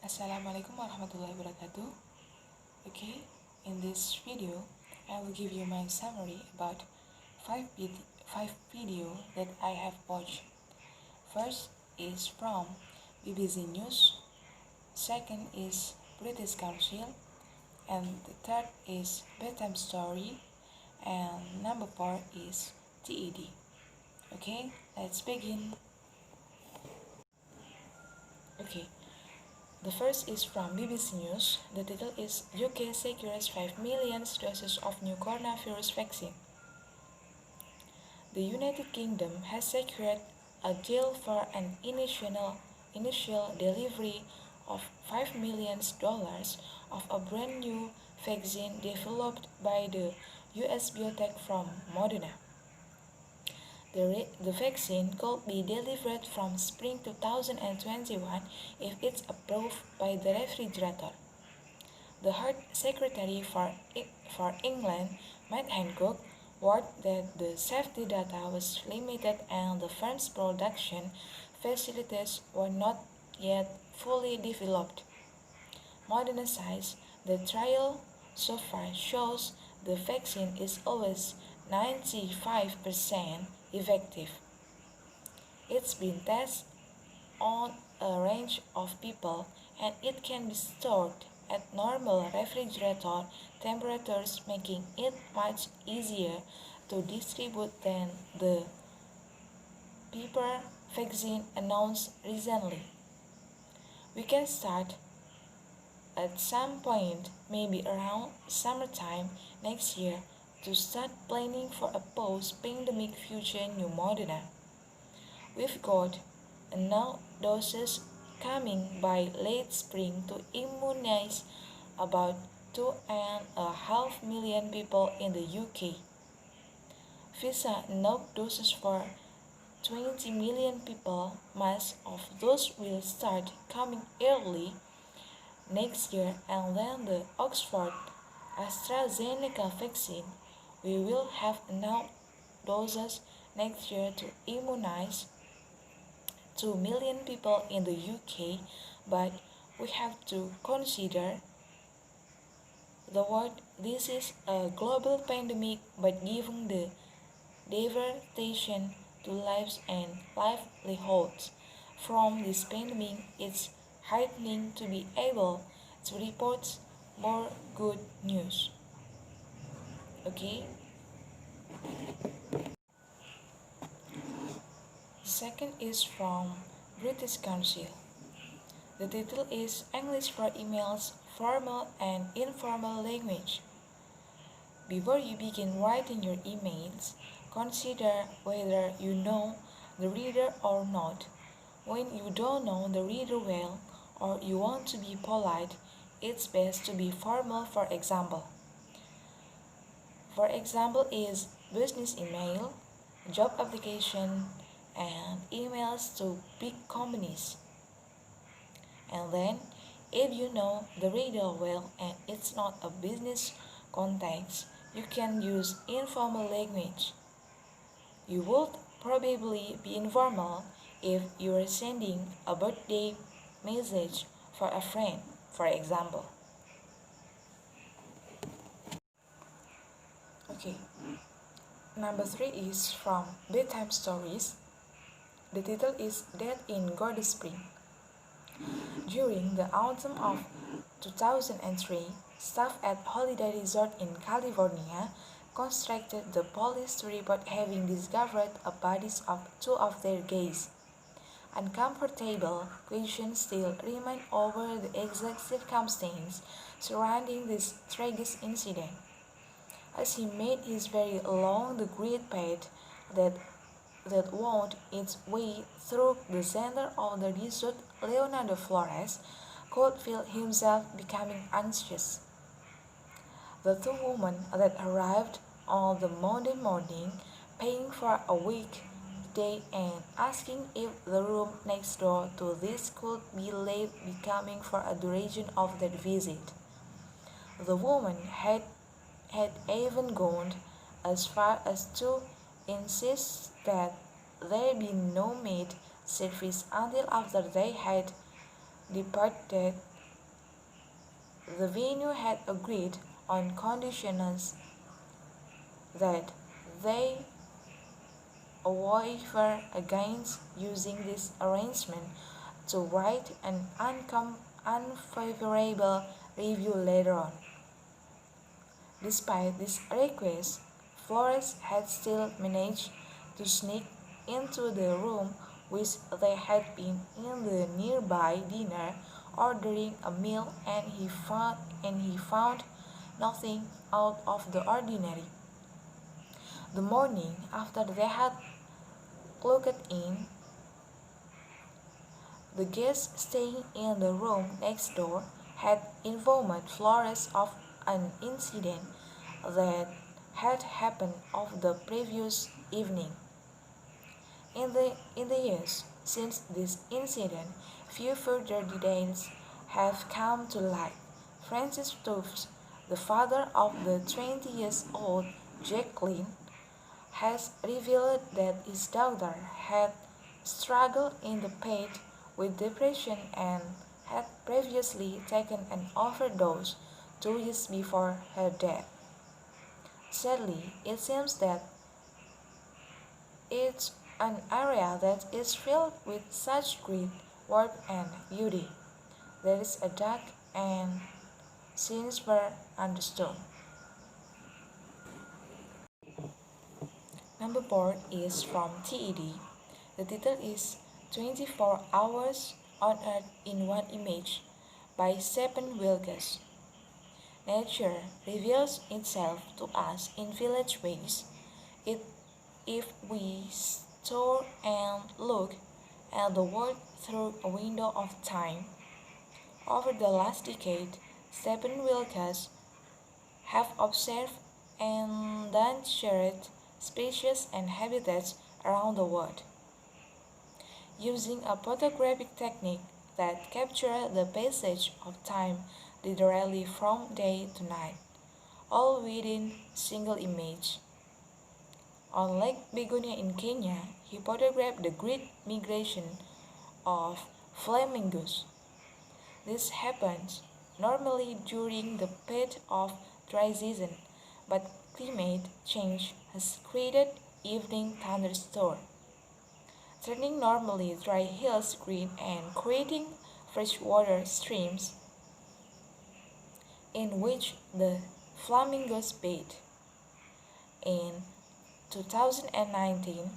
Assalamualaikum warahmatullahi wabarakatuh. Okay, in this video, I will give you my summary about five video that I have watched. First is from BBC News, second is British Council, and the third is Bedtime Story, and number 4 is TED. Okay, let's begin. Okay, the first is from BBC News. The title is UK secures 5 million doses of new coronavirus vaccine. The United Kingdom has secured a deal for an initial delivery of $5 million of a brand new vaccine developed by the US biotech from Moderna. The vaccine could be delivered from spring 2021 if it's approved by the refrigerator. The Health Secretary for England, Matt Hancock, warned that the safety data was limited and the firm's production facilities were not yet fully developed. Moderna says the trial so far shows the vaccine is always 95% effective. It's been tested on a range of people and it can be stored at normal refrigerator temperatures, making it much easier to distribute than the Pfizer vaccine announced recently. We can start at some point, maybe around summertime next year, to start planning for a post-pandemic future new Moderna. We've got enough doses coming by late spring to immunize about 2.5 million people in the UK. Visa enough doses for 20 million people. Most of those will start coming early next year, and then the Oxford AstraZeneca vaccine. We will have enough doses next year to immunize 2 million people in the UK, but we have to consider the word this is a global pandemic, but given the devastation to lives and livelihoods from this pandemic, it's heartening to be able to report more good news. Okay. The second is from British Council. The title is English for Emails, Formal and Informal Language. Before you begin writing your emails, consider whether you know the reader or not. When you don't know the reader well or you want to be polite, it's best to be formal. For example is business email, job application, and emails to big companies. And then, if you know the reader well and it's not a business context, you can use informal language. You would probably be informal if you are sending a birthday message for a friend, for example. Okay. Number 3 is from Bedtime Stories. The title is Death in Gordy Spring. During the autumn of 2003, staff at Holiday Resort in California contacted the police to report having discovered the bodies of 2 of their guests. Uncomfortable questions still remain over the exact circumstances surrounding this tragic incident. As he made his way along the great path that wound its way through the center of the resort, Leonardo Flores could feel himself becoming anxious. The 2 women that arrived on the Monday morning, paying for a weekday and asking if the room next door to this could be left becoming for a duration of their visit. The woman had even gone as far as to insist that there be no maid service until after they had departed The venue had agreed on conditions that they waiver against using this arrangement to write an unfavorable review later on. Despite this request, Flores had still managed to sneak into the room which they had been in the nearby dinner ordering a meal, and he found nothing out of the ordinary. The morning after they had looked in, the guest staying in the room next door had informed Flores of an incident that had happened of the previous evening. In the years since this incident, few further details have come to light. Francis Tufts, the father of the 20-year-old Jacqueline, has revealed that his daughter had struggled in the past with depression and had previously taken an overdose 2 years before her death. Sadly, it seems that it's an area that is filled with such great warmth and beauty. There is a dark and sinister undertone. Number 4 is from TED. The title is 24 Hours on Earth in One Image by Stephen Wilkes. Nature reveals itself to us in village ways. If we stop and look at the world through a window of time, over the last decade, Stephen Wilkes have observed endangered species and habitats around the world. Using a photographic technique that captures the passage of time literally from day to night, all within single image. On Lake Begonia in Kenya, he photographed the great migration of flamingos. This happens normally during the peak of dry season, but climate change has created evening thunderstorms, turning normally dry hills green and creating freshwater streams in which the flamingos bathe. In 2019,